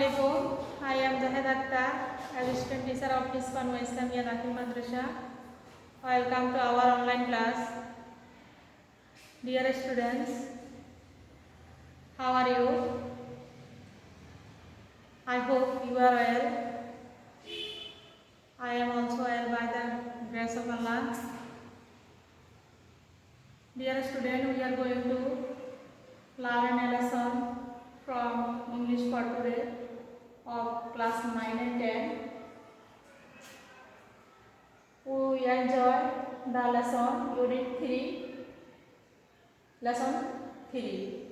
Assalamualaikum. I am Zahid Akhtar, Assistant Teacher of Hispan Islamiyah Dakhil Madrasa. Welcome to our online class. Dear students, how are you? I hope you are well. I am also well by the grace of Allah. Dear student, we are going to learn a lesson from English for today of class 9 and 10. We enjoy the lesson unit 3, lesson 3.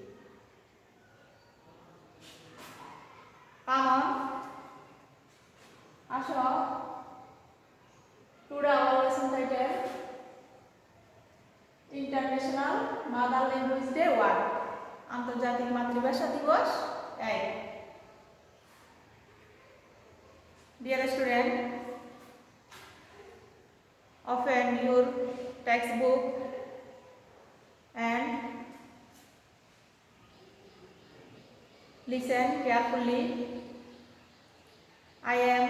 Come on, Asha. Today our lesson title International Mother Language Day 1. আন্তর্জাতিক মাতৃভাষা দিবস 1. Dear student, open your textbook and listen carefully. I am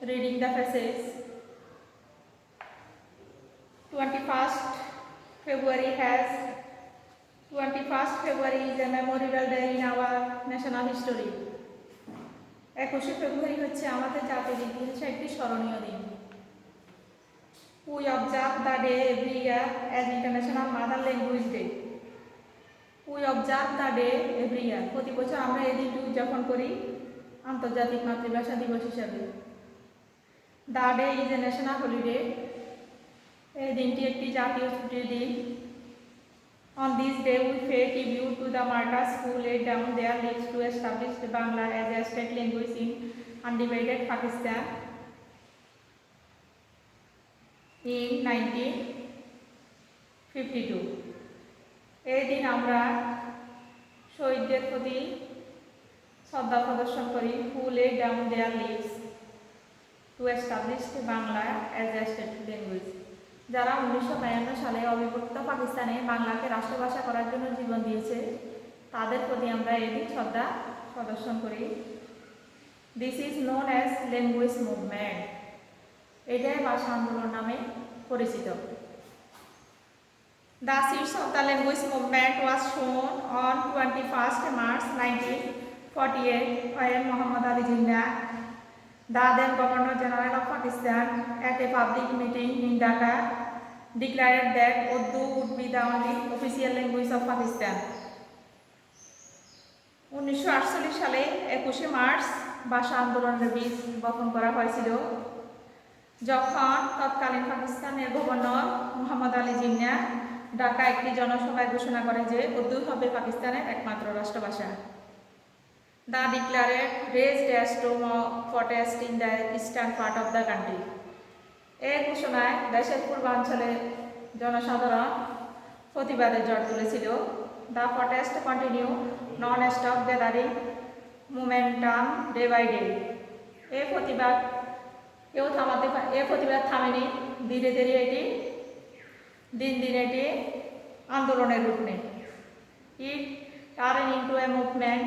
reading the passage. 21st February is a memorable day in our national history. 21 ফেব্রুয়ারি হচ্ছে আমাদের জাতির ইতিহাসে একটি স্মরণীয় দিন। We observe the day every year as International Mother Language Day. We observe the day every year. প্রতি বছর আমরা এই দিনটি উদযাপন করি আন্তর্জাতিক মাতৃভাষা দিবস হিসাবে। The day is a national holiday. এই দিনটি একটি জাতীয় ছুটির দিন। On this day, we pay tribute to the martyrs who laid down their lives to establish Bangla as a state language in undivided Pakistan in 1952. এই দিন আমরা শহীদদের প্রতি শ্রদ্ধা প্রদর্শন করি who laid down their lives to establish Bangla as a state language. যারা 1952 সালে অবিভক্ত পাকিস্তানে বাংলাকে রাষ্ট্রভাষা করার জন্য জীবন দিয়েছে তাদের প্রতি আমরা এই দিন শ্রদ্ধা প্রদর্শন করি। This is known as language movement. এটাই ভাষা আন্দোলন নামে পরিচিত। The seeds of the language movement was শোন on 21st March 1948 when Muhammad Ali Jinnah, the then Governor General of Pakistan, at a public meeting in Dhaka, declared that Urdu would be the only official language of Pakistan. 1948 সালে 21 March ভাষা আন্দোলনের বীজ বপন করা হয়েছিল যখন তৎকালীন পাকিস্তানের গভর্নর মোহাম্মদ আলী জিন্নাহ ঢাকা একটি জনসভায় ঘোষণা করে যে উর্দু হবে পাকিস্তানের একমাত্র রাষ্ট্রভাষা। The declared raised a storm of protest in the eastern part of the country. এই ঘোষণায় দেশের পূর্বাঞ্চলে জনসাধারণ প্রতিবাদের ঝড় তুলেছিল। The protest continue non-stop gathering momentum day by day. এই প্রতিবাদ থামেনি, ধীরে ধীরে এটি দিন দিন এটি আন্দোলনের রূপ নেয়। It turned into a movement.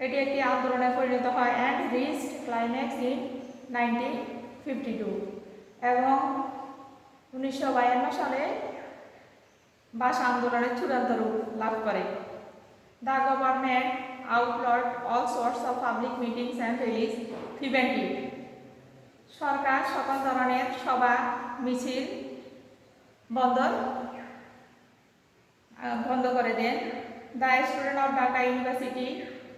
এটি একটি আন্দোলনে পরিণত হয় অ্যান্ড রিচড ক্লাইম্যাক্স ইন 1952 এবং 1952 সালে ভাষা আন্দোলনের চূড়ান্ত রূপ লাভ করে। The government outlawed all sorts of public meetings and rallies preventive. সরকার সকল ধরনের সভা মিছিল বন্ধ করে দেন। The student of Dhaka university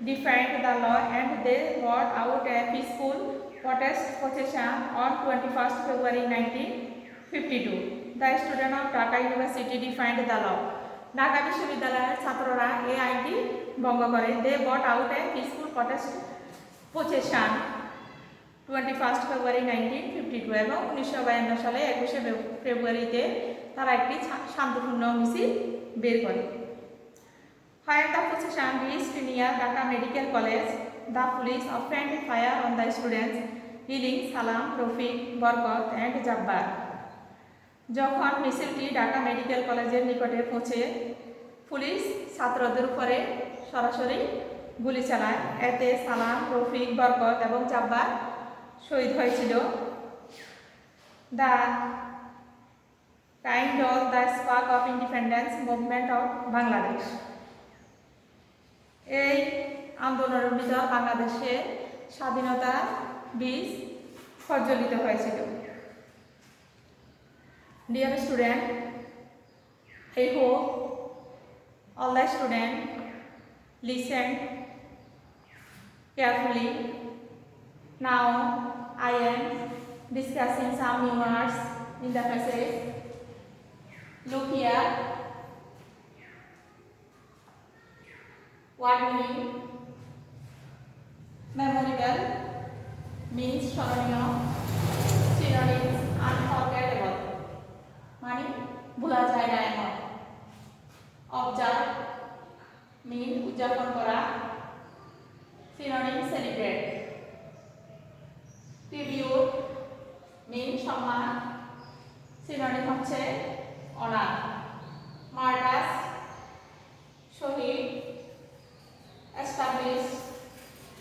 defied the law and they brought out a peaceful protest procession on 21st February 1952. The student of Dhaka University defied the law. Dhaka বিশ্ববিদ্যালয়ের ছাত্ররা এই আইনটি ভঙ্গ করে। They brought out a peaceful protest procession 21st February 1952 এবং 1952 সালে 21 ফেব্রুয়ারিতে তারা একটি শান্তিপূর্ণ মিছিল বের করে। When the procession reached near Dhaka Medical College, the police opened fire on the students, killing Salam, Rafiq, Barkat and Jabbar. যখন মিছিলটি ঢাকা মেডিকেল কলেজের নিকটে পৌঁছে পুলিশ ছাত্রদের উপরে সরাসরি গুলি চালায়। এতে সালাম, রফিক, বরকত এবং জাব্বার শহীদ হয়েছিল। The kindled the spark of independence movement of Bangladesh. এই আন্দোলনের ভিতর বাংলাদেশের স্বাধীনতা বীজ প্রজ্বলিত হয়েছিল। Dear student, I hope all the students listen carefully. Now I am discussing some new words in the passage. Look here. What mean? Memorable means স্মরণীয়, synonyms unforgettable মানে ভোলা যায় না এমন, observe mean উদযাপন করা, synonym celebrate, tribute mean সম্মান, synonym হচ্ছে honor, martyrs শহীদ, establish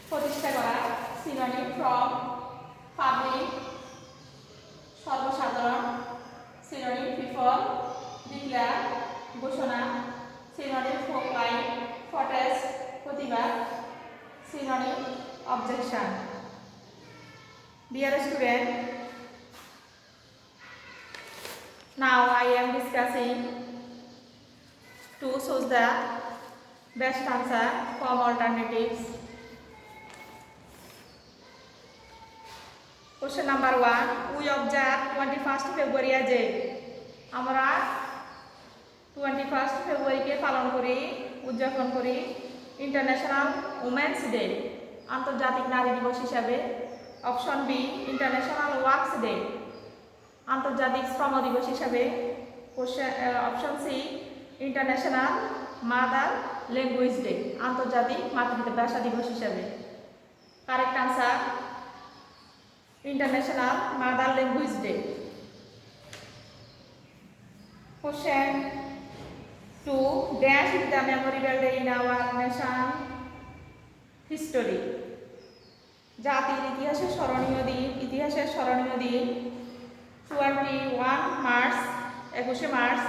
প্রতিষ্ঠা করা, synonym from, public সর্বসাধারণ, synonym people, declare ঘোষণা, synonym proclaim protest প্রতিবাদ, synonym objection. Dear student, now I am discussing to choose the best answer from alternatives. Question number 1. We observe 21st February as a আমরা 21st February কে পালন করি, উদযাপন করি international women's day আন্তর্জাতিক নারী দিবস হিসাবে। Option B international workers day আন্তর্জাতিক শ্রম দিবস হিসাবে। Option C international mother language day আন্তর্জাতিক মাতৃভাষা দিবস হিসাবে। Correct answer international mother language day. Question 2. Dash is the memorable day in our nation history. জাতির ইতিহাসের স্মরণীয় দিন, ইতিহাসের স্মরণীয় দিন 21 মার্চ 21 মার্চ।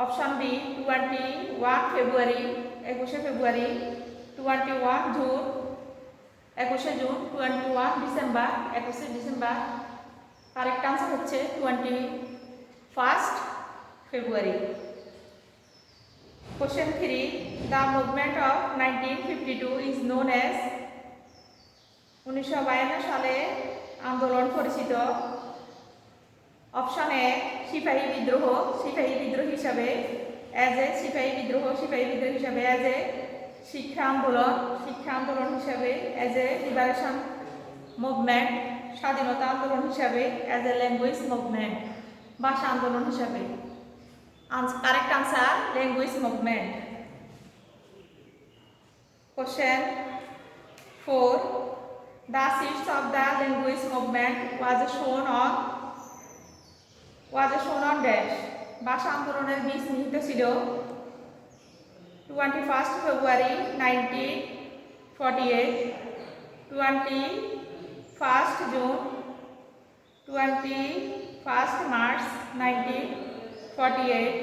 অপশন বি 21 ফেব্রুয়ারি 21 ফেব্রুয়ারি, 21 June 21 June, 21 December 21 December. Correct answer হচ্ছে 21 ফেব্রুয়ারি। Question 3. The movement of 1952 is known as 1952 সালে আন্দোলন পরিচিত। অপশন এ সিপাহী বিদ্রোহ, সিপাহী বিদ্রোহ হিসাবে, অ্যাজ এ সিপাহী বিদ্রোহ, সিপাহী বিদ্রোহ হিসাবে, অ্যাজ এ শিক্ষা আন্দোলন, শিক্ষা আন্দোলন হিসাবে, অ্যাজ এ লিবারেশন মুভমেন্ট, স্বাধীনতা আন্দোলন হিসাবে, অ্যাজ এ ল্যাঙ্গুয়েজ মুভমেন্ট, ভাষা আন্দোলন হিসাবে। Correct answer language movement. Question 4. The seeds of the language movement was shown on dash. ভাষা আন্দোলনের বীজ নিহিত ছিল 21 ফেব্রুয়ারি 1948, 21 June, 21 March 1948।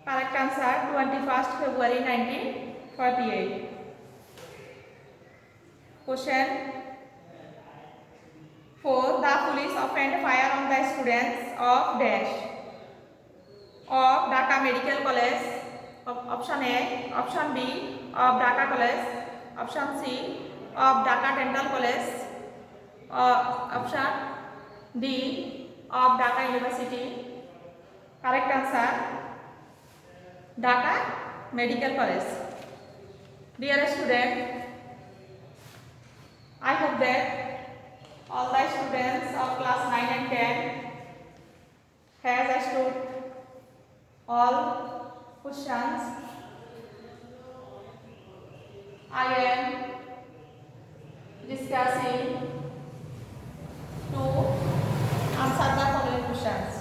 Correct answer 21 February 1948. Question 4. The police opened fire on the students of dash of Dhaka Medical College. Option A, option B of Dhaka College, option C of Dhaka Dental College, option D of Dhaka University. Correct answer Dhaka Medical College. Dear student, I hope that all the students of class 9 and 10 has understood all questions. I am discussing to answer the following questions.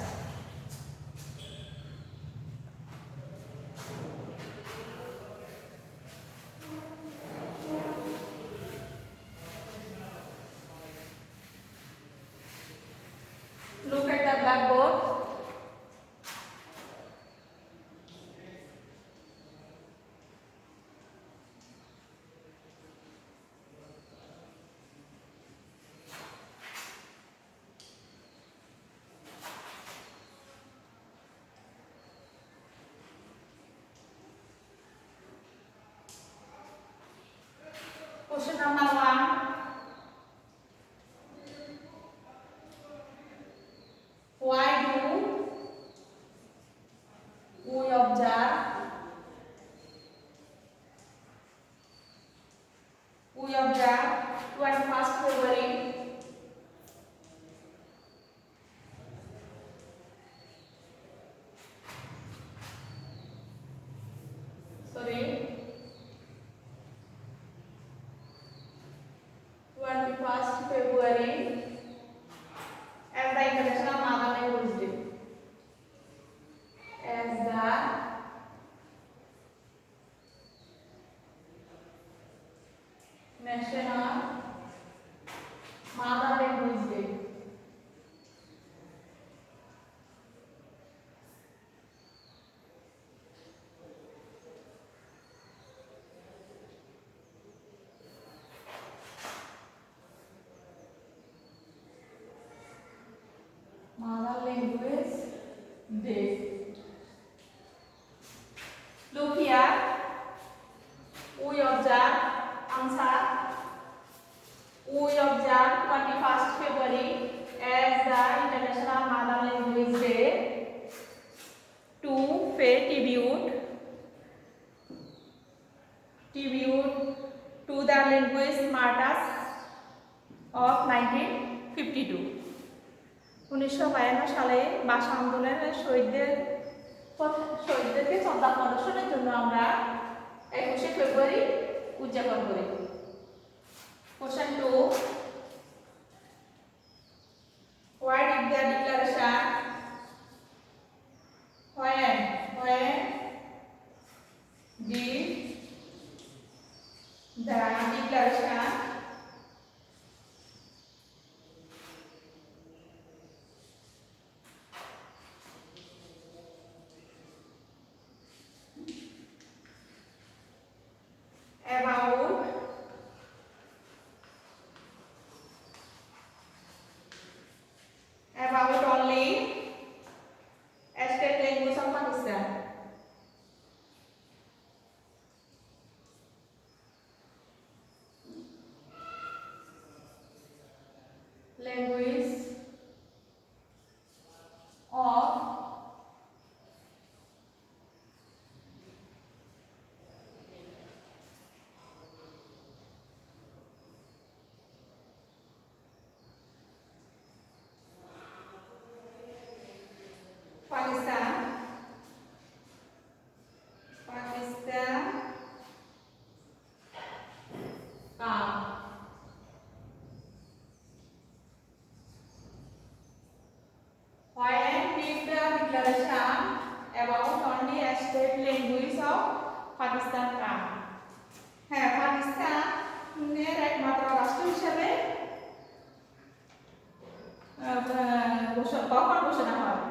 sorry, 21st February as the International Mother Language Day. As the National Mother Language Day. Mother Language Day. Look here. We observe answer. We observe 21st February as the International Mother Language Day to pay tribute to the linguist martyrs of 1952. 1952 সালে ভাষা আন্দোলনের শহীদদেরকে শ্রদ্ধা প্রদর্শনের জন্য আমরা 21শে ফেব্রুয়ারি উদযাপন করি। Question 2. Why did the declaration? When did the declaration about only state language of Pakistan? Language of Pakistan. When did the declaration about only a state language of Pakistan come? হ্যাঁ, পাকিস্তানের একমাত্র রাষ্ট্র হিসেবে কখন ঘোষণা হয়?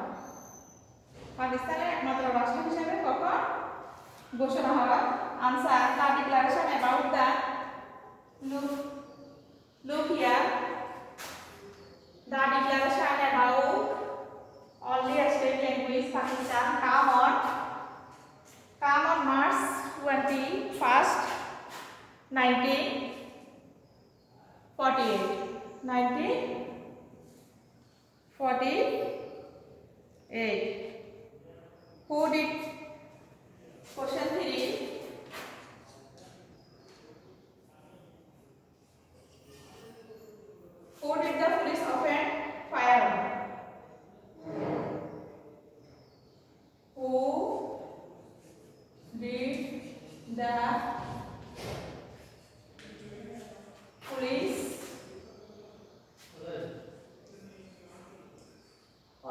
পাকিস্তানের একমাত্র রাষ্ট্র হিসেবে কখন ঘোষণা হয়? Answer, the declaration about the look here. The declaration about only a state language Pakistan come on March 21st, 1948. 1948. Who did? Question 3. Who did the police offend fire on? Who did the police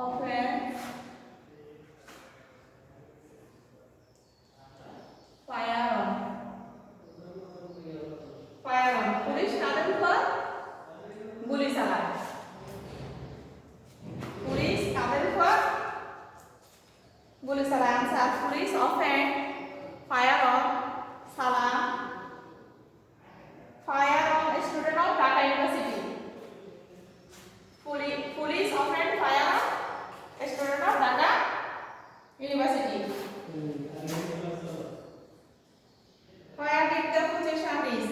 offend fire on? পুলিশ কাদের উপর গুলি চালায়? পুলিশ কাদের উপর গুলি চালায়? আনসার, পুলিশ offend fire on Salam, fire on a student of Dhaka University. Police offend fire on a student of Dhaka University. Where did the possession is?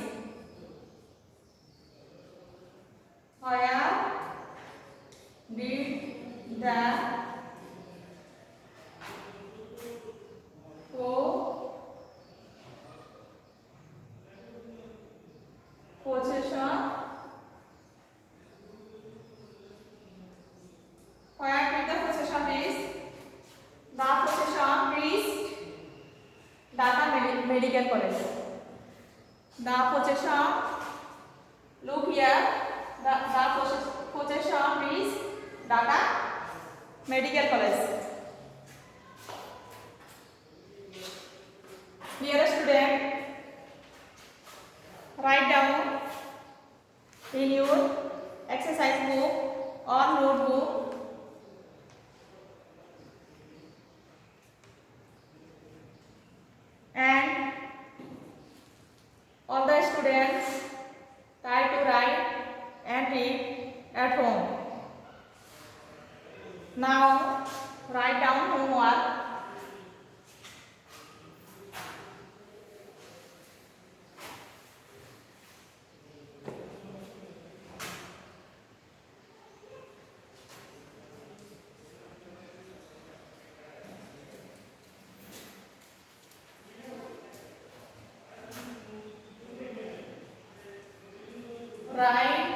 Where did the possession? Where did the possession is? The possession reached medical college. The possession, look here, the possession is Dhaka Medical College. Dear student, write down in your exercise book or notebook and all the students try to write and read at home. Now write down homework. Write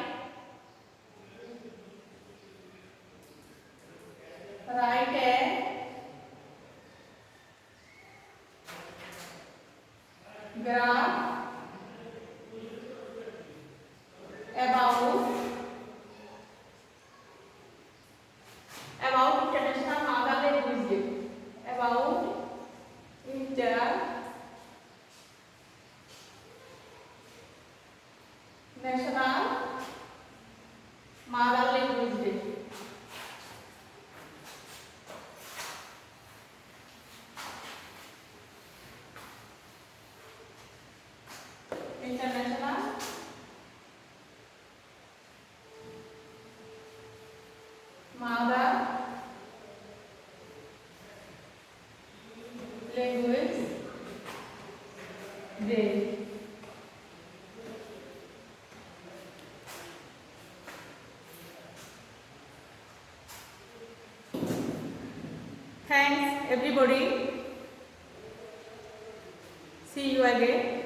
a graph about international mother language day. About international mother language day. International Mother Language Day. Thanks everybody. See you again.